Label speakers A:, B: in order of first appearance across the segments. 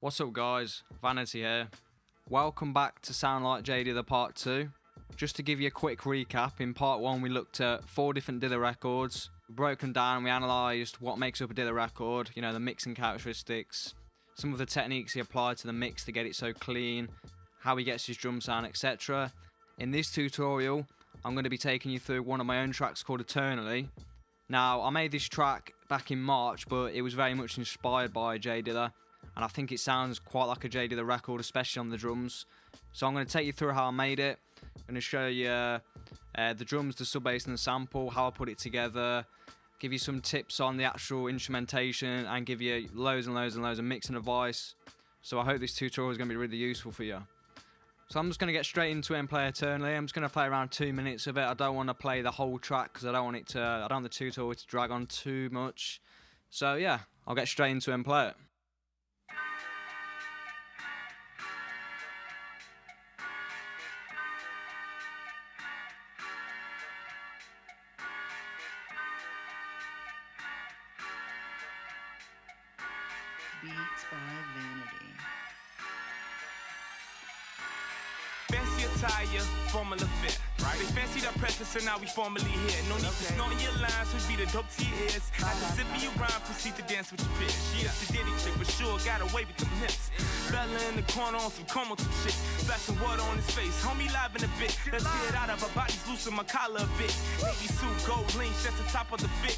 A: What's up guys, Vanity here. Welcome back to Sound Like J Dilla Part 2. Just to give you a quick recap, in Part 1 we looked at 4 different Dilla records. We broke them down, we analysed what makes up a Dilla record, you know, the mixing characteristics, some of the techniques he applied to the mix to get it so clean, how he gets his drum sound, etc. In this tutorial, I'm going to be taking you through one of my own tracks called Eternally. Now, I made this track back in March, but it was very much inspired by J Dilla, and I think it sounds quite like a J Dilla record, especially on the drums. So I'm going to take you through how I made it. I'm going to show you the drums, the sub bass and the sample, how I put it together, give you some tips on the actual instrumentation, and give you loads and loads and loads of mixing advice. So I hope this tutorial is going to be really useful for you. So I'm just going to get straight into it and play Eternally. I'm just going to play around 2 minutes of it. I don't want to play the whole track because I don't want the tutorial to drag on too much. So yeah, I'll get straight into it and play it.
B: Beats by Vanity.
C: Fancy attire, formula fit. Right. They fancy the presence, so now we formally here. No need to snort in your lines, we be the dope to your ears. At the sip of your rhyme, proceed to dance with your bitch. She is a ditty chick, but sure got away with them hips. Bella in the corner on some como some shit. Splashing water on his face, homie live in a bit. Let's get it out of her body's loosen my collar a bit. Baby suit, gold links, that's the top of the fit.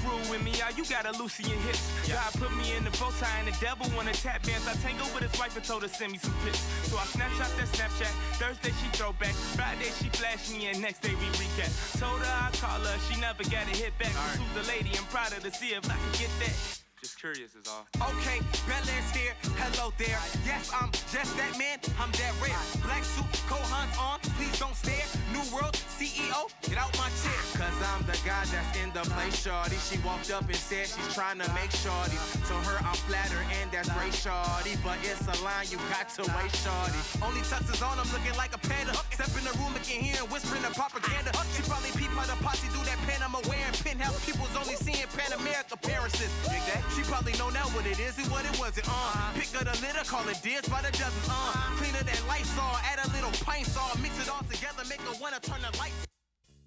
C: Brew with me out, you gotta loosen your hips. God put me in the bow tie and the devil wanna tap dance. I tangled with his wife and told her send me some pics. So I snapshot that Snapchat. Thursday she throw back, Friday she flash me, and next day we recap. Told her I call her, she never got a hit back. Right. Who's the lady? I'm proud of to see if I can get that.
D: Just curious is all.
C: Okay, Bel Air's here, hello there. Yes, I'm just that man, I'm that rare. Black suit, Kohan's on, please don't stare. New World, CEO, get out my chair. Cause I'm the guy that's in the place, shorty. She walked up and said she's trying to make shorty. To her, I'm flattered and that's great, shorty. But it's a line you got to wait, shorty. Only tuxes on, I'm looking like a panda. Step in the room, I can hear him whispering the propaganda. She probably peep how the posse do that Panama wearing penthouse. People's only seeing Pan America appearances. Dig that? She probably know now what it is and what it wasn't. Pick up the litter, call it deers by the dozens. Cleaner than Lysol, add a little pint salt, mix it all together, make her wanna turn the lights.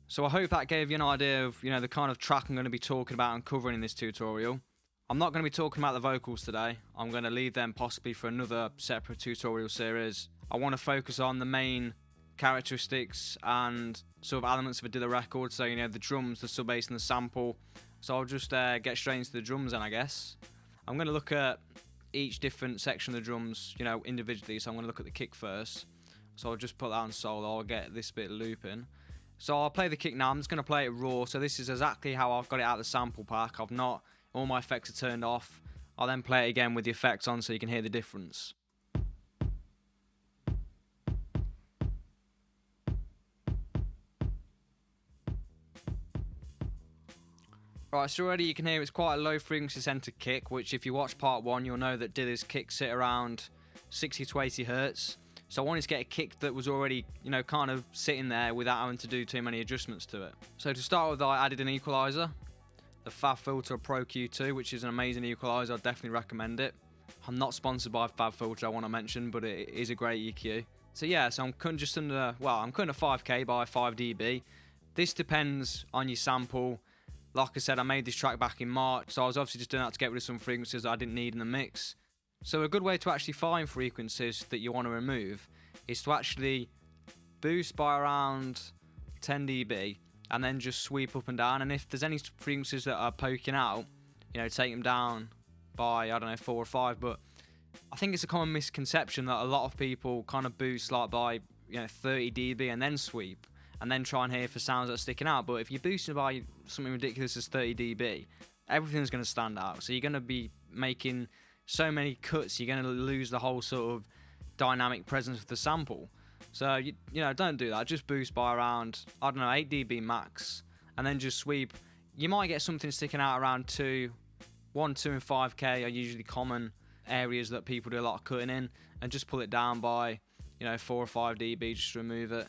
A: So I hope that gave you an idea of, the kind of track I'm going to be talking about and covering in this tutorial. I'm not going to be talking about the vocals today. I'm going to leave them possibly for another separate tutorial series. I want to focus on the main characteristics and sort of elements of a Dilla record. So, the drums, the sub bass and the sample. So I'll just get straight into the drums then, I guess. I'm going to look at each different section of the drums, individually. So I'm going to look at the kick first. So I'll just put that on solo. I'll get this bit looping. So I'll play the kick now. I'm just going to play it raw. So this is exactly how I've got it out of the sample pack. All my effects are turned off. I'll then play it again with the effects on so you can hear the difference. Right, so already you can hear it's quite a low frequency centered kick, which if you watch part 1, you'll know that Dilla's kicks sit around 60 to 80 hertz. So I wanted to get a kick that was already, kind of sitting there without having to do too many adjustments to it. So to start with, I added an equalizer, the FabFilter Pro Q2, which is an amazing equalizer. I'd definitely recommend it. I'm not sponsored by FabFilter, I want to mention, but it is a great EQ. So yeah, so I'm cutting just under, I'm cutting a 5K by 5 dB. This depends on your sample. Like I said, I made this track back in March, so I was obviously just doing that to get rid of some frequencies that I didn't need in the mix. So a good way to actually find frequencies that you want to remove is to actually boost by around 10 dB and then just sweep up and down. And if there's any frequencies that are poking out, take them down by, 4 or 5. But I think it's a common misconception that a lot of people kind of boost like by, 30 dB and then sweep, and then try and hear for sounds that are sticking out. But if you're boosting by something ridiculous as 30 dB, everything's going to stand out. So you're going to be making so many cuts, you're going to lose the whole sort of dynamic presence of the sample. So, don't do that. Just boost by around, 8 dB max, and then just sweep. You might get something sticking out around 1, 2, and 5K are usually common areas that people do a lot of cutting in, and just pull it down by, 4 or 5 dB just to remove it.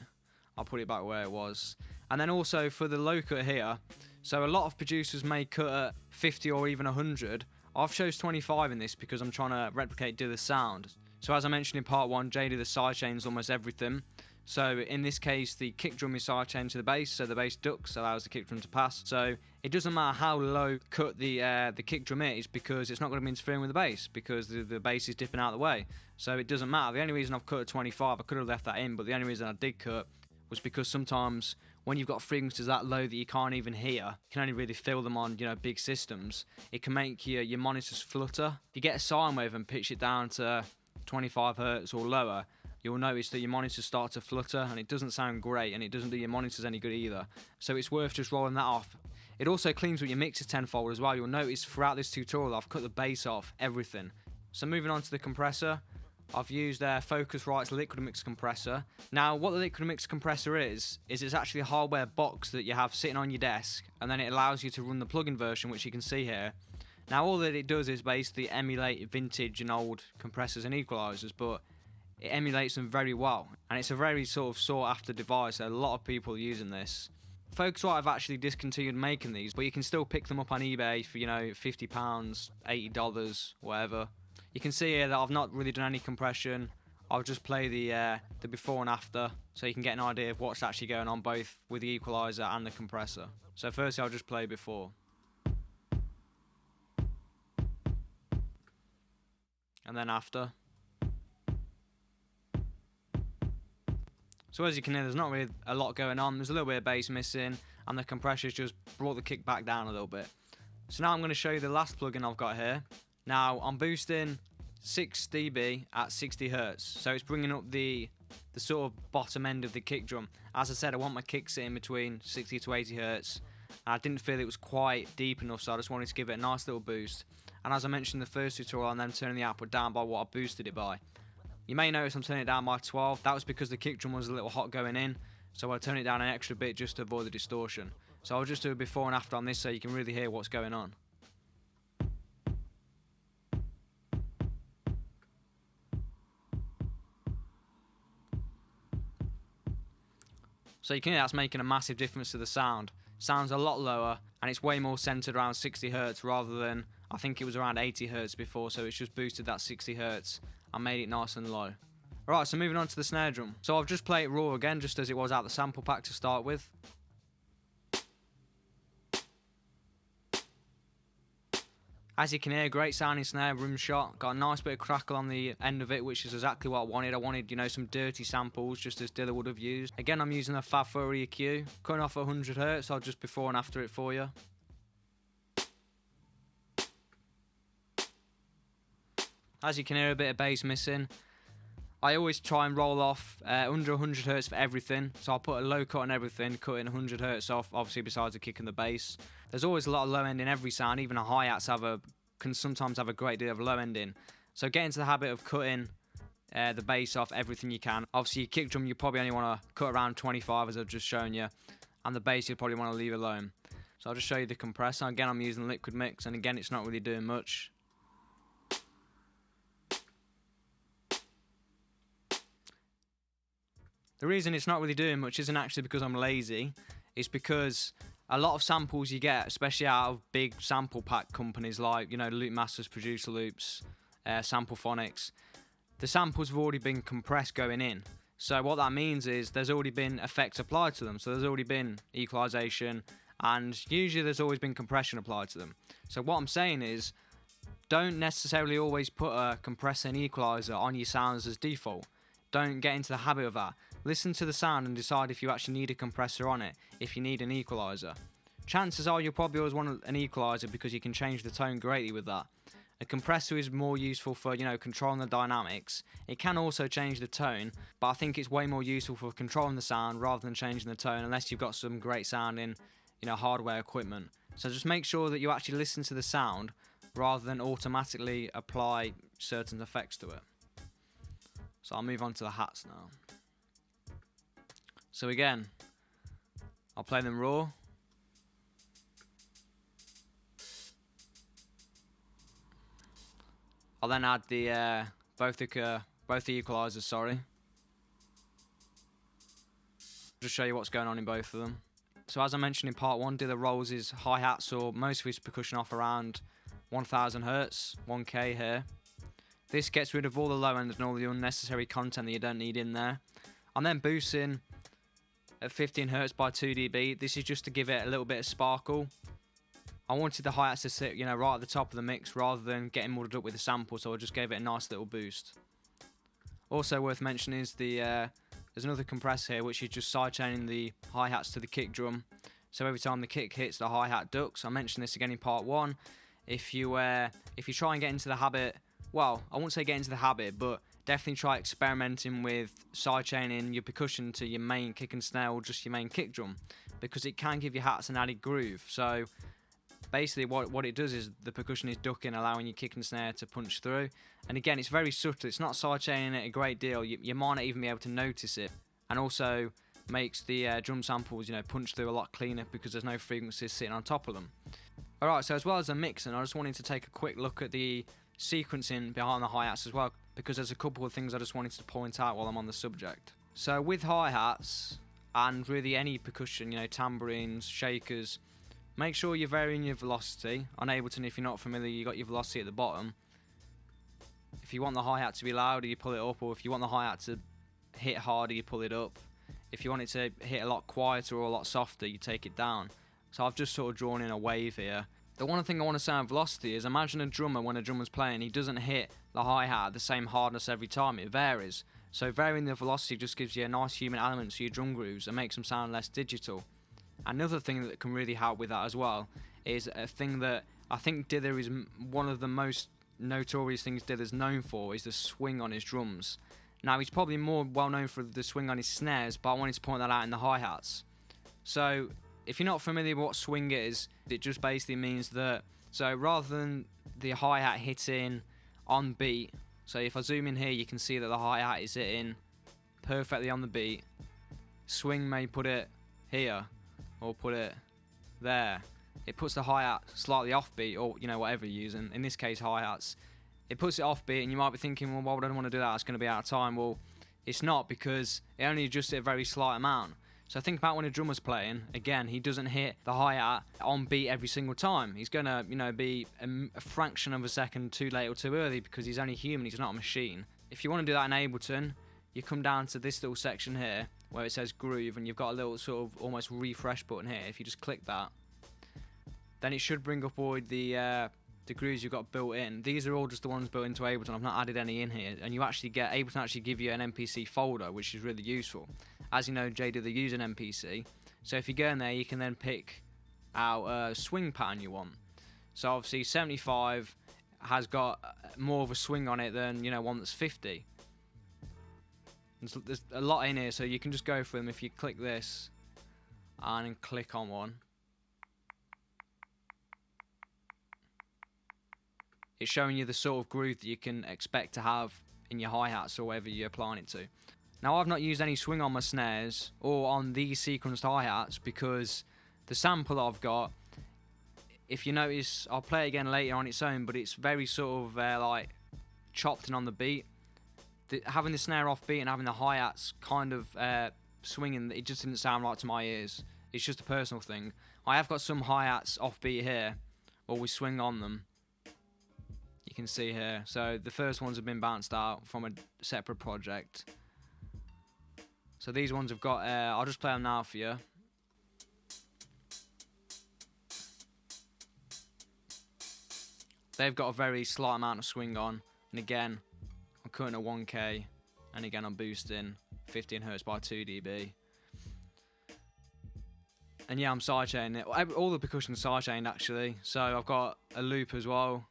A: I'll put it back where it was. And then also for the low cut here, so a lot of producers may cut at 50 or even 100. I've chose 25 in this because I'm trying to replicate Dilla's sound. So as I mentioned in part 1, JD the sidechains almost everything. So in this case, the kick drum is sidechained to the bass, so the bass ducks, allows the kick drum to pass. So it doesn't matter how low cut the kick drum is, because it's not going to be interfering with the bass, because the bass is dipping out of the way. So it doesn't matter. The only reason I've cut at 25, I could have left that in, but the only reason I did cut was because sometimes when you've got frequencies that low that you can't even hear, you can only really feel them on, you know, big systems. It can make your monitors flutter. If you get a sine wave and pitch it down to 25 hertz or lower, you'll notice that your monitors start to flutter, and it doesn't sound great, and it doesn't do your monitors any good either. So it's worth just rolling that off. It also cleans with your mixer tenfold as well. You'll notice throughout this tutorial I've cut the bass off everything. So moving on to the compressor, I've used Focusrite's Liquid Mix compressor. Now what the Liquid Mix compressor is it's actually a hardware box that you have sitting on your desk, and then it allows you to run the plug-in version, which you can see here. Now all that it does is basically emulate vintage and old compressors and equalizers, but it emulates them very well, and it's a very sort of sought after device. A lot of people are using this. Focusrite have actually discontinued making these, but you can still pick them up on eBay for, you know, £50, $80, whatever. You can see here that I've not really done any compression. I'll just play the before and after, so you can get an idea of what's actually going on both with the equalizer and the compressor. So firstly I'll just play before. And then after. So as you can hear, there's not really a lot going on. There's a little bit of bass missing, and the compressor's just brought the kick back down a little bit. So now I'm going to show you the last plugin I've got here. Now I'm boosting 6 dB at 60 hertz, so it's bringing up the sort of bottom end of the kick drum. As I said, I want my kick sitting between 60 to 80 hertz, and I didn't feel it was quite deep enough, so I just wanted to give it a nice little boost. And as I mentioned in the first tutorial, I'm then turning the output down by what I boosted it by. You may notice I'm turning it down by 12. That was because the kick drum was a little hot going in, so I'll turn it down an extra bit just to avoid the distortion. So I'll just do a before and after on this so you can really hear what's going on. So you can hear that's making a massive difference to the sound. Sounds a lot lower, and it's way more centered around 60 hertz rather than, I think it was around 80 hertz before, so it's just boosted that 60 hertz and made it nice and low. Alright, so moving on to the snare drum. So I've just played it raw again, just as it was out the sample pack to start with. As you can hear, great sounding snare, room shot. Got a nice bit of crackle on the end of it, which is exactly what I wanted. I wanted, you know, some dirty samples, just as Dilla would have used. Again, I'm using a Fab 4 EQ. Cutting off at 100 hertz, I'll just before and after it for you. As you can hear, a bit of bass missing. I always try and roll off under 100 hertz for everything, so I'll put a low cut on everything, cutting 100 hertz off, obviously besides the kick and the bass. There's always a lot of low end in every sound, even a hi-hats can sometimes have a great deal of low end in. So get into the habit of cutting the bass off everything you can. Obviously your kick drum you probably only want to cut around 25 as I've just shown you, and the bass you probably want to leave alone. So I'll just show you the compressor. Again, I'm using Liquid Mix, and again it's not really doing much. The reason it's not really doing much isn't actually because I'm lazy, it's because a lot of samples you get, especially out of big sample pack companies like, you know, Loop Masters, Producer Loops, Sample Phonics, the samples have already been compressed going in. So what that means is there's already been effects applied to them. So there's already been equalization, and usually there's always been compression applied to them. So what I'm saying is, don't necessarily always put a compressor and equalizer on your sounds as default. Don't get into the habit of that. Listen to the sound and decide if you actually need a compressor on it, if you need an equalizer. Chances are you'll probably always want an equalizer because you can change the tone greatly with that. A compressor is more useful for, you know, controlling the dynamics. It can also change the tone, but I think it's way more useful for controlling the sound rather than changing the tone, unless you've got some great sounding, you know, hardware equipment. So just make sure that you actually listen to the sound rather than automatically apply certain effects to it. So I'll move on to the hats now. So again, I'll play them raw. I'll then add the both the equalizers, sorry. Just show you what's going on in both of them. So as I mentioned in part 1, Dilla rolls his hi-hats or most of his percussion off around 1000 Hertz, 1K here. This gets rid of all the low end and all the unnecessary content that you don't need in there. I'm then boosting at 15 Hertz by 2 dB. This is just to give it a little bit of sparkle. I wanted the hi-hats to sit, you know, right at the top of the mix rather than getting muddled up with the sample, so I just gave it a nice little boost. Also worth mentioning is there's another compressor here which is just sidechaining the hi-hats to the kick drum. So every time the kick hits, the hi-hat ducks. I mentioned this again in part 1. If you try and get into the habit, well, I won't say get into the habit, but definitely try experimenting with sidechaining your percussion to your main kick and snare or just your main kick drum, because it can give your hats an added groove. So basically what it does is the percussion is ducking, allowing your kick and snare to punch through. And again, it's very subtle. It's not sidechaining it a great deal. You might not even be able to notice it. And also makes the drum samples, you know, punch through a lot cleaner because there's no frequencies sitting on top of them. Alright, so as well as the mixing, I just wanted to take a quick look at the sequencing behind the hi-hats as well, because there's a couple of things I just wanted to point out while I'm on the subject. So with hi-hats, and really any percussion, you know, tambourines, shakers, make sure you're varying your velocity. On Ableton, if you're not familiar, you got your velocity at the bottom. If you want the hi-hat to be louder, you pull it up, or if you want the hi-hat to hit harder, you pull it up. If you want it to hit a lot quieter or a lot softer, you take it down. So I've just sort of drawn in a wave here. The one thing I want to say on velocity is, imagine a drummer, when a drummer's playing, he doesn't hit the hi-hat at the same hardness every time, it varies. So varying the velocity just gives you a nice human element to your drum grooves and makes them sound less digital. Another thing that can really help with that as well is a thing that I think Dilla is one of the most notorious things Dilla's known for, is the swing on his drums. Now he's probably more well known for the swing on his snares, but I wanted to point that out in the hi-hats. So if you're not familiar with what swing is, it just basically means that, so rather than the hi-hat hitting on beat, so if I zoom in here you can see that the hi-hat is hitting perfectly on the beat. Swing may put it here or put it there. It puts the hi-hat slightly offbeat, or you know, whatever you're using, in this case hi-hats. It puts it offbeat and you might be thinking, well, why would I want to do that? It's going to be out of time. Well, it's not, because it only adjusts it a very slight amount. So think about when a drummer's playing, again, he doesn't hit the hi-hat on beat every single time. He's going to, you know, be a fraction of a second too late or too early, because he's only human, he's not a machine. If you want to do that in Ableton, you come down to this little section here where it says groove, and you've got a little sort of almost refresh button here. If you just click that, then it should bring up all the grooves you've got built in. These are all just the ones built into Ableton. I've not added any in here, and you actually get Ableton actually give you an MPC folder, which is really useful. As you know, Dilla use an MPC, so if you go in there, you can then pick out a swing pattern you want. So obviously 75 has got more of a swing on it than, you know, one that's 50. There's a lot in here, so you can just go for them. If you click this and then click on one, it's showing you the sort of groove that you can expect to have in your hi-hats or whatever you're applying it to. Now I've not used any swing on my snares or on these sequenced hi-hats, because the sample I've got, if you notice, I'll play it again later on its own, but it's very sort of like chopped in on the beat. Having the snare off beat and having the hi-hats kind of swinging, it just didn't sound right to my ears. It's just a personal thing. I have got some hi-hats off beat here, or we swing on them. You can see here. So the first ones have been bounced out from a separate project. So these ones have got, I'll just play them now for you. They've got a very slight amount of swing on. And again, I'm cutting at 1K. And again, I'm boosting 15 Hertz by 2 dB. And yeah, I'm sidechaining it. All the percussion sidechained actually. So I've got a loop as well.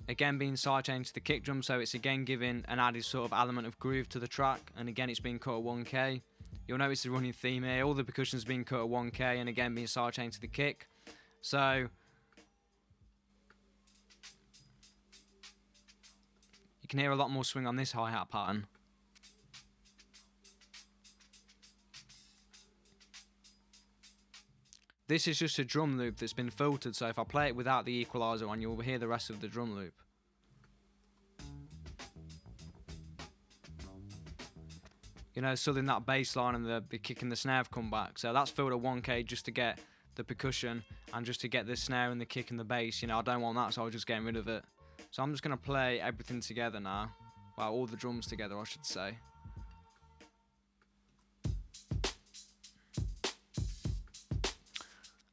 A: Again, being sidechained to the kick drum, so it's again giving an added sort of element of groove to the track. And again, it's being cut at 1K. You'll notice the running theme here. All the percussion's being cut at 1K, and again being sidechained to the kick. So you can hear a lot more swing on this hi-hat pattern. This is just a drum loop that's been filtered, so if I play it without the equalizer on, you'll hear the rest of the drum loop. you know, suddenly that bass line and the kick and the snare have come back. So that's filled at 1K just to get the percussion and just to get the snare and the kick and the bass. You know, I don't want that, so I was just getting rid of it. So I'm just going to play everything together now. Well, all the drums together, I should say.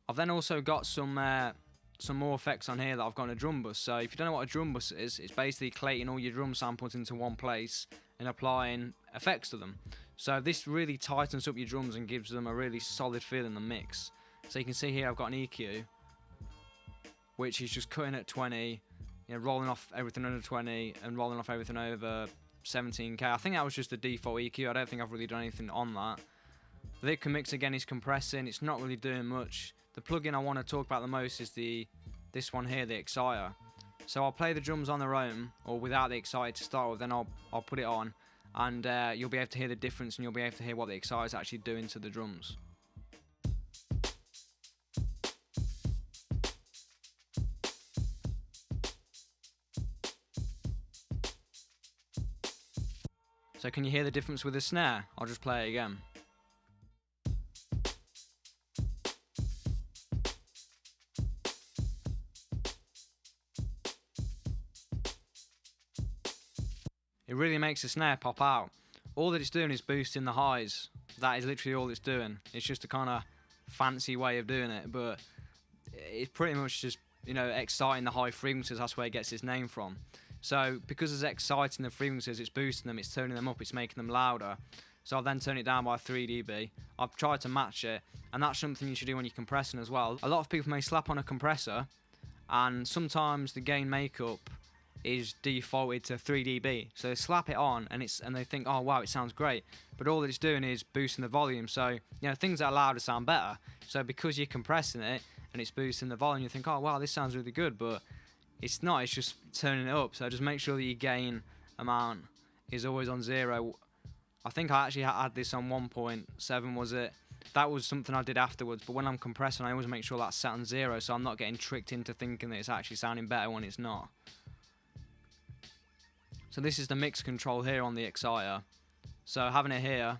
A: I've then also got some more effects on here that I've got in a drum bus. So if you don't know what a drum bus is, it's basically collating all your drum samples into one place and applying effects to them. So this really tightens up your drums and gives them a really solid feel in the mix. So you can see here I've got an EQ, which is just cutting at 20, you know, rolling off everything under 20 and rolling off everything over 17K. I think that was just the default EQ. I don't think I've really done anything on that. The Vic mix again is compressing. It's not really doing much. The plugin I want to talk about the most is this one here, the Equaliser. So I'll play the drums on their own or without the Equaliser to start with, then I'll put it on, and you'll be able to hear the difference, and you'll be able to hear what the Equaliser is actually doing to the drums. So can you hear the difference with the snare? I'll just play it again. It really makes the snare pop out. All that it's doing is boosting the highs. That is literally all it's doing. It's just a kind of fancy way of doing it, but it's pretty much just, you know, exciting the high frequencies. That's where it gets its name from. So because it's exciting the frequencies, it's boosting them, it's turning them up, it's making them louder. So I've then turned it down by 3 dB. I've tried to match it, and that's something you should do when you're compressing as well. A lot of people may slap on a compressor, and sometimes the gain makeup is defaulted to 3 dB. So they slap it on and they think, oh wow, it sounds great. But all that it's doing is boosting the volume. So, you know, things that are louder sound better. So because you're compressing it and it's boosting the volume, you think, oh wow, this sounds really good, but it's not, it's just turning it up. So just make sure that your gain amount is always on 0. I think I actually had this on 1.7, was it? That was something I did afterwards, but when I'm compressing, I always make sure that's set on 0, so I'm not getting tricked into thinking that it's actually sounding better when it's not. So this is the mix control here on the Equaliser. So having it here,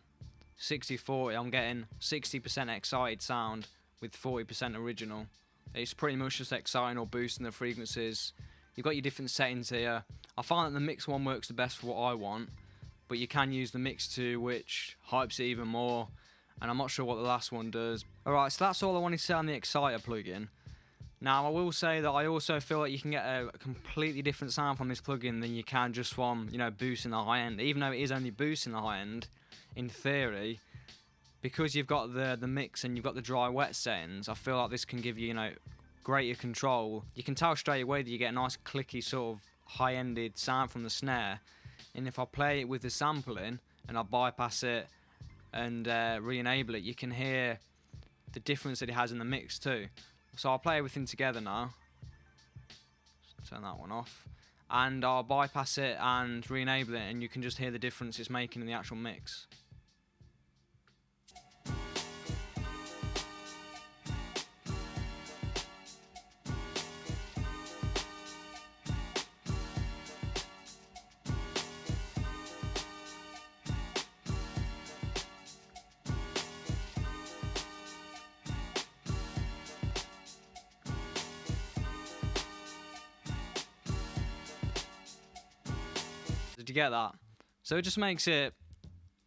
A: 60-40, I'm getting 60% excited sound with 40% original. It's pretty much just exciting or boosting the frequencies. You've got your different settings here. I find that the mix one works the best for what I want, but you can use the mix 2, which hypes it even more, and I'm not sure what the last one does. Alright, so that's all I wanted to say on the Equaliser plugin. Now, I will say that I also feel like you can get a completely different sound from this plugin than you can just from, you know, boosting the high end. Even though it is only boosting the high end, in theory, because you've got the mix and you've got the dry wet settings, I feel like this can give you, you know, greater control. You can tell straight away that you get a nice clicky sort of high-ended sound from the snare. And if I play it with the sampling and I bypass it and re-enable it, you can hear the difference that it has in the mix too. So I'll play everything together now. Just turn that one off. And I'll bypass it and re-enable it, and you can just hear the difference it's making in the actual mix. Did you get that? So it just makes it,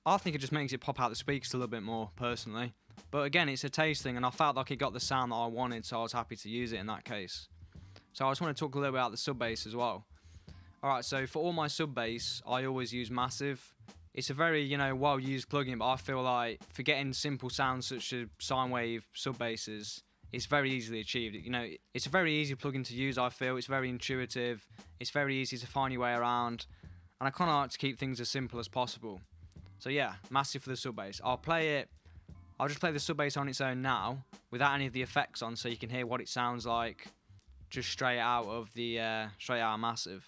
A: I think it just makes it pop out the speakers a little bit more, personally. But again, it's a taste thing, and I felt like it got the sound that I wanted, so I was happy to use it in that case. So I just want to talk a little bit about the sub bass as well. Alright, so for all my sub bass, I always use Massive. It's a very, you know, well-used plugin, but I feel like for getting simple sounds such as sine wave sub basses, it's very easily achieved. You know, it's a very easy plugin to use, I feel. It's very intuitive. It's very easy to find your way around. And I kind of like to keep things as simple as possible. So yeah, Massive for the sub bass. I'll just play the sub bass on its own now, without any of the effects on, so you can hear what it sounds like just straight out of Massive.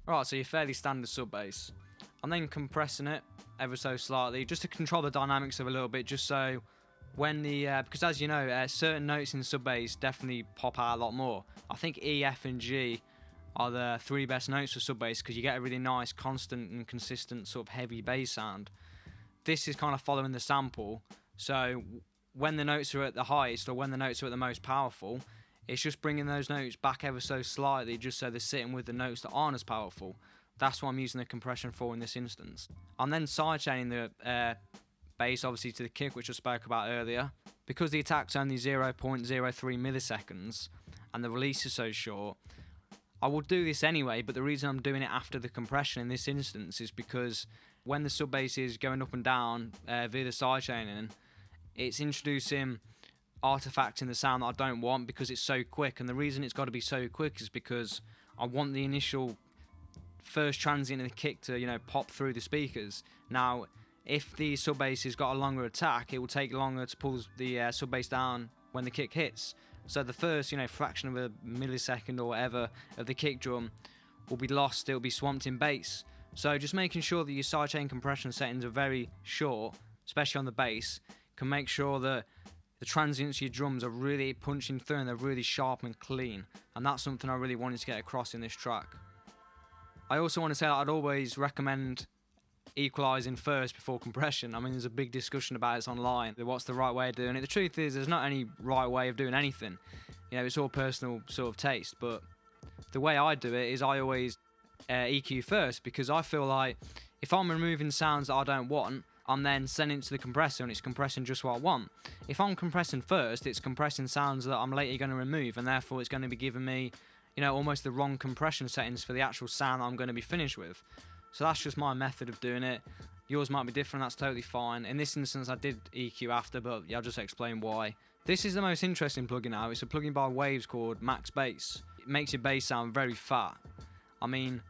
A: Alright, so your fairly standard sub bass. I'm then compressing it ever so slightly, just to control the dynamics of it a little bit, just so when the, because as you know, certain notes in sub bass definitely pop out a lot more. I think E, F and G are the 3 best notes for sub bass, because you get a really nice, constant and consistent sort of heavy bass sound. This is kind of following the sample, so when the notes are at the highest or when the notes are at the most powerful, it's just bringing those notes back ever so slightly, just so they're sitting with the notes that aren't as powerful. That's what I'm using the compression for in this instance. I'm then sidechaining the bass, obviously, to the kick, which I spoke about earlier. Because the attack's only 0.03 milliseconds and the release is so short, I will do this anyway, but the reason I'm doing it after the compression in this instance is because when the sub bass is going up and down via the sidechaining, it's introducing artifacts in the sound that I don't want because it's so quick. And the reason it's got to be so quick is because I want the initial first transient of the kick to, you know, pop through the speakers. Now, if the sub bass has got a longer attack, it will take longer to pull the sub bass down when the kick hits. So the first, you know, fraction of a millisecond or whatever of the kick drum will be lost. It will be swamped in bass. So just making sure that your sidechain compression settings are very short, especially on the bass, can make sure that the transients of your drums are really punching through and they're really sharp and clean. And that's something I really wanted to get across in this track. I also want to say that I'd always recommend equalizing first before compression. I mean, there's a big discussion about it online, what's the right way of doing it. The truth is, there's not any right way of doing anything. You know, it's all personal sort of taste, but the way I do it is I always EQ first, because I feel like if I'm removing sounds that I don't want, I'm then sending it to the compressor and it's compressing just what I want. If I'm compressing first, it's compressing sounds that I'm later going to remove, and therefore it's going to be giving me, you know, almost the wrong compression settings for the actual sound that I'm going to be finished with. So that's just my method of doing it. Yours might be different, that's totally fine. In this instance, I did EQ after, but yeah, I'll just explain why. This is the most interesting plugin now. It's a plugin by Waves called Max Bass. It makes your bass sound very fat. I mean,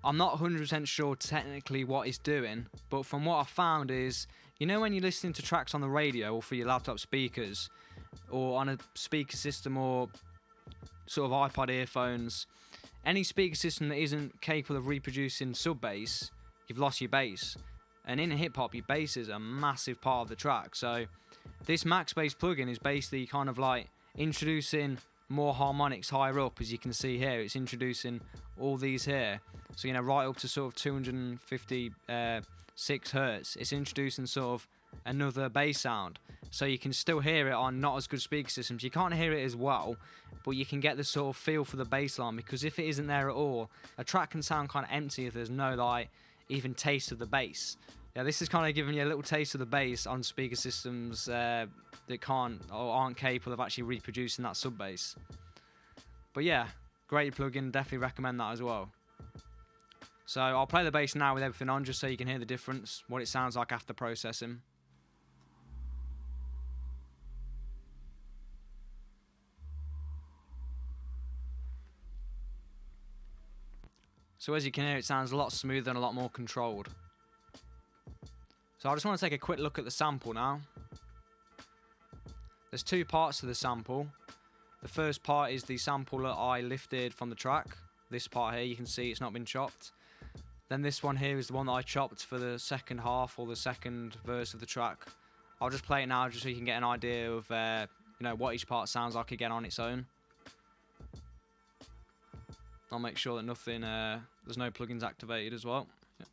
A: I'm not 100% sure technically what it's doing, but from what I found is, you know when you're listening to tracks on the radio or for your laptop speakers, or on a speaker system or sort of iPod earphones, any speaker system that isn't capable of reproducing sub bass, you've lost your bass. And in hip hop, your bass is a massive part of the track. So this Max Bass plugin is basically kind of like introducing more harmonics higher up. As you can see here, it's introducing all these here. So, you know, right up to sort of 256 hertz. It's introducing sort of another bass sound. So you can still hear it on not as good speaker systems. You can't hear it as well, but you can get the sort of feel for the bass line, because if it isn't there at all, a track can sound kind of empty if there's no, like, even taste of the bass. Yeah, this is kind of giving you a little taste of the bass on speaker systems that can't or aren't capable of actually reproducing that sub bass. But yeah, great plugin, definitely recommend that as well. So I'll play the bass now with everything on, just so you can hear the difference, what it sounds like after processing. So as you can hear, it sounds a lot smoother and a lot more controlled. So I just want to take a quick look at the sample now. There's 2 parts to the sample. The first part is the sample that I lifted from the track. This part here, you can see it's not been chopped. Then this one here is the one that I chopped for the second half or the second verse of the track. I'll just play it now just so you can get an idea of you know, what each part sounds like again on its own. I'll make sure that nothing, there's no plugins activated as well. Yep.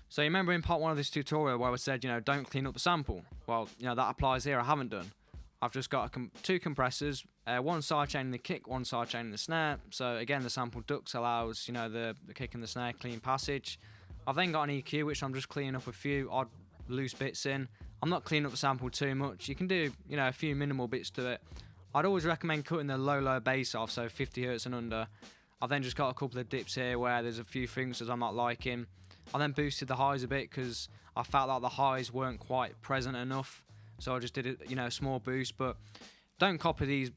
A: So you remember in part 1 of this tutorial where I said, you know, don't clean up the sample? Well, you know, that applies here. I haven't done. I've just got 2 compressors, one sidechaining the kick, one sidechaining the snare. So again, the sample ducts allows, you know, the kick and the snare clean passage. I've then got an EQ, which I'm just cleaning up a few odd loose bits in. I'm not cleaning up the sample too much. You can do, you know, a few minimal bits to it. I'd always recommend cutting the low bass off, so 50 hertz and under. I've then just got a couple of dips here where there's a few things that I'm not liking. I then boosted the highs a bit because I felt like the highs weren't quite present enough. so I just did a small boost. But don't copy these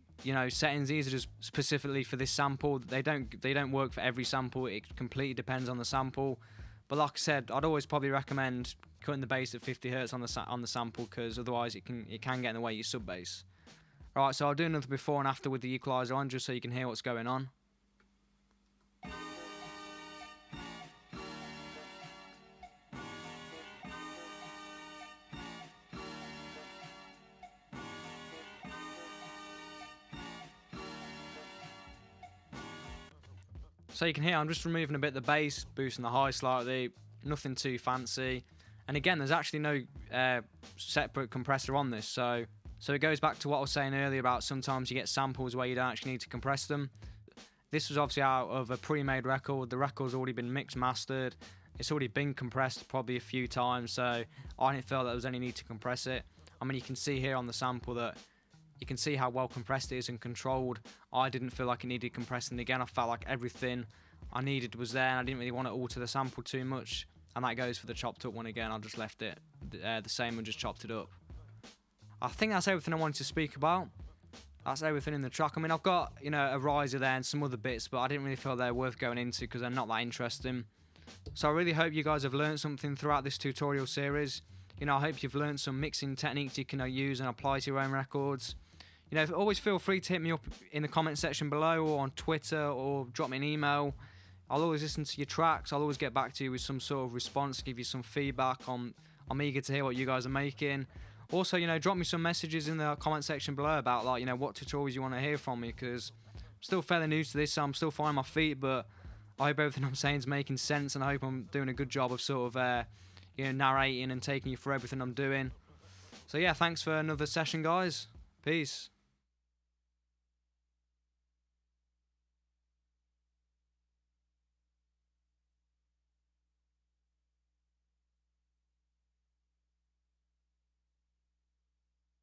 A: settings. These are just specifically for this sample. They don't work for every sample. It completely depends on the sample. But like I said, I'd always probably recommend cutting the bass at 50 Hz on the sample, because otherwise it can get in the way of your sub bass. Right, so I'll do another before and after with the equalizer on, just so you can hear what's going on. So you can hear I'm just removing a bit of the bass, boosting the high slightly, nothing too fancy. And again, there's actually no separate compressor on this, so it goes back to what I was saying earlier about sometimes you get samples where you don't actually need to compress them. This was obviously out of a pre-made record. The record's already been mixed, mastered. It's already been compressed probably a few times, so I didn't feel that there was any need to compress it. I mean, you can see here on the sample that you can see how well compressed it is and controlled. I didn't feel like it needed compressing. Again, I felt like everything I needed was there, and I didn't really want to alter the sample too much. And that goes for the chopped up one again. I just left it the same and just chopped it up. I think that's everything I wanted to speak about. That's everything in the track. I mean, I've got a riser there and some other bits, but I didn't really feel they're worth going into because they're not that interesting. So I really hope you guys have learned something throughout this tutorial series. I hope you've learned some mixing techniques you can use and apply to your own records. Always feel free to hit me up in the comment section below, or on Twitter, or drop me an email. I'll always listen to your tracks. I'll always get back to you with some sort of response, give you some feedback. I'm eager to hear what you guys are making. Also, drop me some messages in the comment section below about what tutorials you want to hear from me, because I'm still fairly new to this, so I'm still finding my feet, but I hope everything I'm saying is making sense, and I hope I'm doing a good job of sort of narrating and taking you through everything I'm doing. So yeah, thanks for another session, guys. Peace.